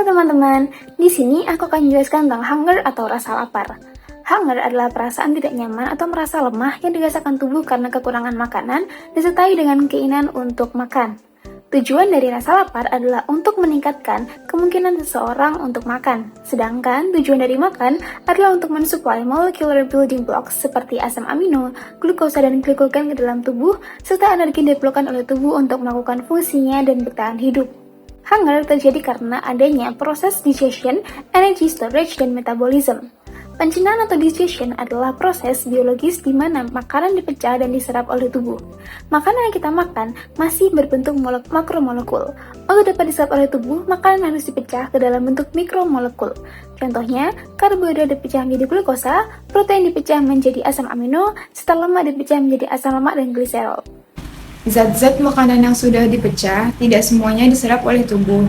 Halo teman-teman, di sini aku akan menjelaskan tentang hunger atau rasa lapar. Hunger adalah perasaan tidak nyaman atau merasa lemah yang dirasakan tubuh karena kekurangan makanan disertai dengan keinginan untuk makan. Tujuan dari rasa lapar adalah untuk meningkatkan kemungkinan seseorang untuk makan, sedangkan tujuan dari makan adalah untuk mensuplai molecular building blocks seperti asam amino, glukosa dan glikogen ke dalam tubuh, serta energi yang diperlukan oleh tubuh untuk melakukan fungsinya dan bertahan hidup. Hunger terjadi karena adanya proses digestion, energy storage, dan metabolism. Pencernaan atau digestion adalah proses biologis di mana makanan dipecah dan diserap oleh tubuh. Makanan yang kita makan masih berbentuk makromolekul. Untuk dapat diserap oleh tubuh, makanan harus dipecah ke dalam bentuk mikromolekul. Contohnya, karbohidrat dipecah menjadi glukosa, protein dipecah menjadi asam amino, serta lemak dipecah menjadi asam lemak dan gliserol. Zat-zat makanan yang sudah dipecah tidak semuanya diserap oleh tubuh.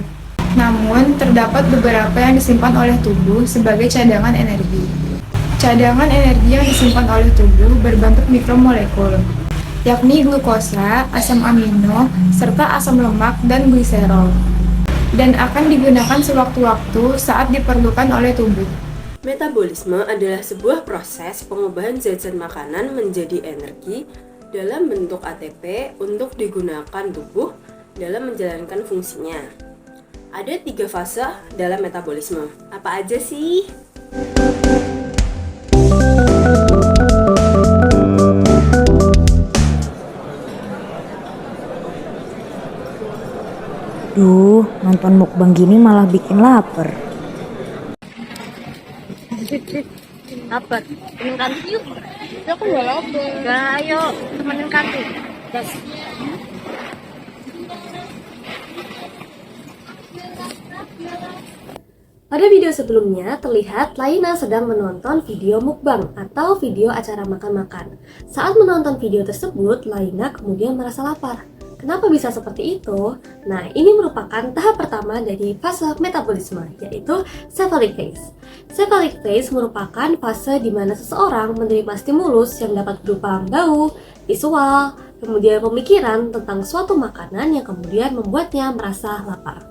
Namun, terdapat beberapa yang disimpan oleh tubuh sebagai cadangan energi. Cadangan energi yang disimpan oleh tubuh berbentuk mikromolekul, yakni glukosa, asam amino, serta asam lemak dan gliserol, dan akan digunakan sewaktu-waktu saat diperlukan oleh tubuh. Metabolisme adalah sebuah proses pengubahan zat-zat makanan menjadi energi dalam bentuk ATP untuk digunakan tubuh dalam menjalankan fungsinya. Ada 3 fase dalam metabolisme. Apa aja sih? Duh, nonton mukbang gini malah bikin lapar. Lapar, temenin kantin yuk. Ya aku gak lapar. Gak, ayo temenin kantin. Yes. Pada video sebelumnya terlihat Laina sedang menonton video mukbang atau video acara makan-makan. Saat menonton video tersebut, Laina kemudian merasa lapar. Kenapa bisa seperti itu? Nah, ini merupakan tahap pertama dari fase metabolisme, yaitu cephalic phase. Cephalic phase merupakan fase di mana seseorang menerima stimulus yang dapat berupa bau, visual, kemudian pemikiran tentang suatu makanan yang kemudian membuatnya merasa lapar.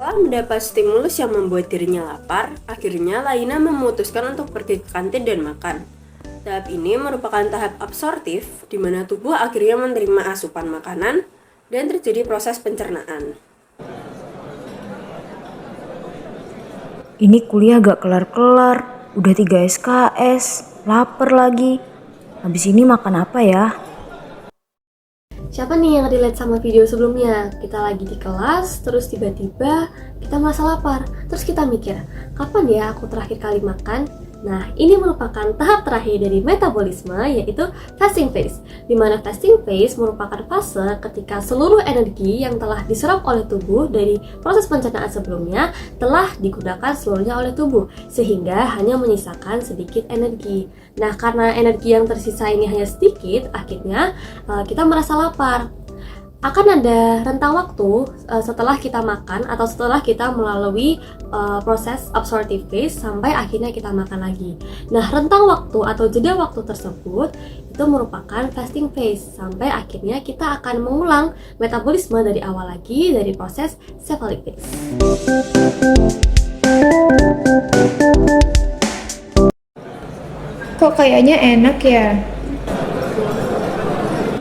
Setelah mendapat stimulus yang membuat dirinya lapar, akhirnya Laina memutuskan untuk pergi ke kantin dan makan. Tahap ini merupakan tahap absorptif, di mana tubuh akhirnya menerima asupan makanan dan terjadi proses pencernaan. Ini kuliah gak kelar-kelar, udah 3 SKS, lapar lagi. Habis ini makan apa ya? Siapa nih yang relate sama video sebelumnya? Kita lagi di kelas, terus tiba-tiba kita merasa lapar. Terus kita mikir, kapan ya aku terakhir kali makan? Nah, ini merupakan tahap terakhir dari metabolisme, yaitu fasting phase. Di mana fasting phase merupakan fase ketika seluruh energi yang telah diserap oleh tubuh dari proses pencernaan sebelumnya telah digunakan seluruhnya oleh tubuh, sehingga hanya menyisakan sedikit energi. Nah, karena energi yang tersisa ini hanya sedikit, akhirnya kita merasa lapar. Akan ada rentang waktu setelah kita makan atau setelah kita melalui proses absorptive phase sampai akhirnya kita makan lagi. Nah, rentang waktu atau jeda waktu tersebut itu merupakan fasting phase sampai akhirnya kita akan mengulang metabolisme dari awal lagi dari proses cephalic phase. Kok kayaknya enak ya?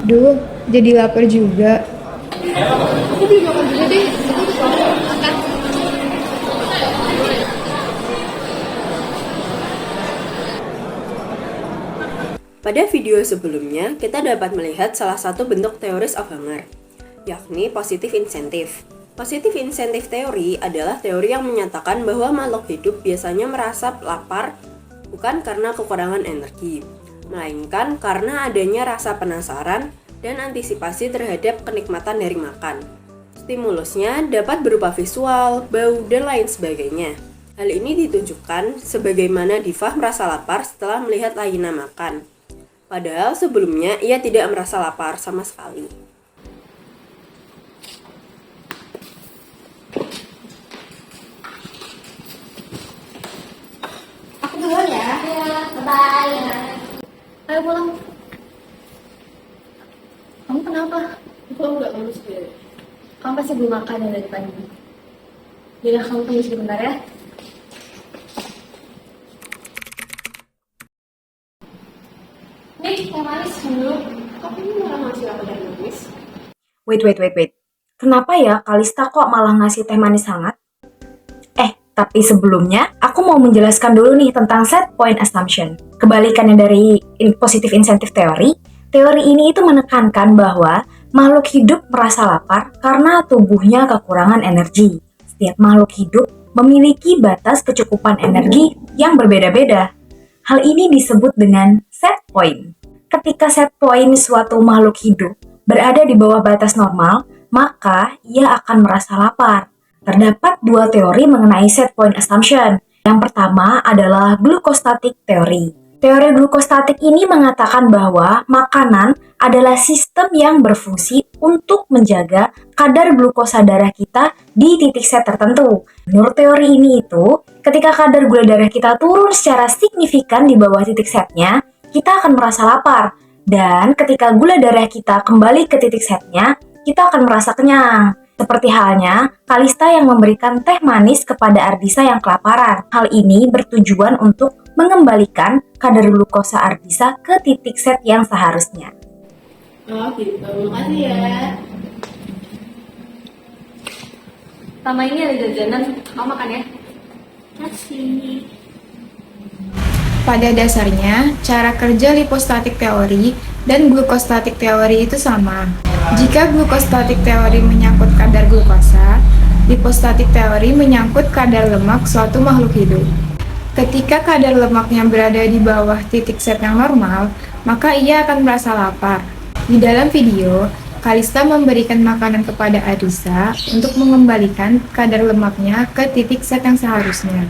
Duh, jadi lapar juga. Aku beli makan juga deh. Pada video sebelumnya, kita dapat melihat salah satu bentuk theories of hunger, yakni positive incentive. Positive incentive theory adalah teori yang menyatakan bahwa makhluk hidup biasanya merasa lapar bukan karena kekurangan energi, melainkan karena adanya rasa penasaran dan antisipasi terhadap kenikmatan dari makan. Stimulusnya dapat berupa visual, bau, dan lain sebagainya. Hal ini ditunjukkan sebagaimana Diva merasa lapar setelah melihat Laina makan. Padahal sebelumnya ia tidak merasa lapar sama sekali. Aku duluan ya. Bye. Ayo pulang. Kamu kenapa? Aku nggak lulus deh. Kamu pasti belum makan ya dari pagi. Jadi kamu tunggu sebentar ya. Nih, yang manis dulu. Tapi ini malah ngasih aku teh manis. Wait. Kenapa ya Kalista kok malah ngasih teh manis hangat? Tapi sebelumnya, aku mau menjelaskan dulu nih tentang set point assumption. Kebalikannya dari positive incentive theory, teori ini itu menekankan bahwa makhluk hidup merasa lapar karena tubuhnya kekurangan energi. Setiap makhluk hidup memiliki batas kecukupan energi yang berbeda-beda. Hal ini disebut dengan set point. Ketika set point suatu makhluk hidup berada di bawah batas normal, maka ia akan merasa lapar. Terdapat dua teori mengenai set point assumption. Yang pertama adalah glukostatik teori. Teori glukostatik ini mengatakan bahwa makanan adalah sistem yang berfungsi untuk menjaga kadar glukosa darah kita di titik set tertentu. Menurut teori ini ketika kadar gula darah kita turun secara signifikan di bawah titik setnya, kita akan merasa lapar. Dan ketika gula darah kita kembali ke titik setnya, kita akan merasa kenyang. Seperti halnya Kalista yang memberikan teh manis kepada Ardisa yang kelaparan. Hal ini bertujuan untuk mengembalikan kadar glukosa Ardisa ke titik set yang seharusnya. Oh gitu, makasih ya. Sama ini ada jajanan, kamu makan ya. Kasih. Pada dasarnya, cara kerja lipostatik teori dan glukostatik teori itu sama. Jika glukostatik teori menyangkut kadar glukosa, lipostatik teori menyangkut kadar lemak suatu makhluk hidup. Ketika kadar lemaknya berada di bawah titik set yang normal, maka ia akan merasa lapar. Di dalam video, Kalista memberikan makanan kepada Ardisa untuk mengembalikan kadar lemaknya ke titik set yang seharusnya.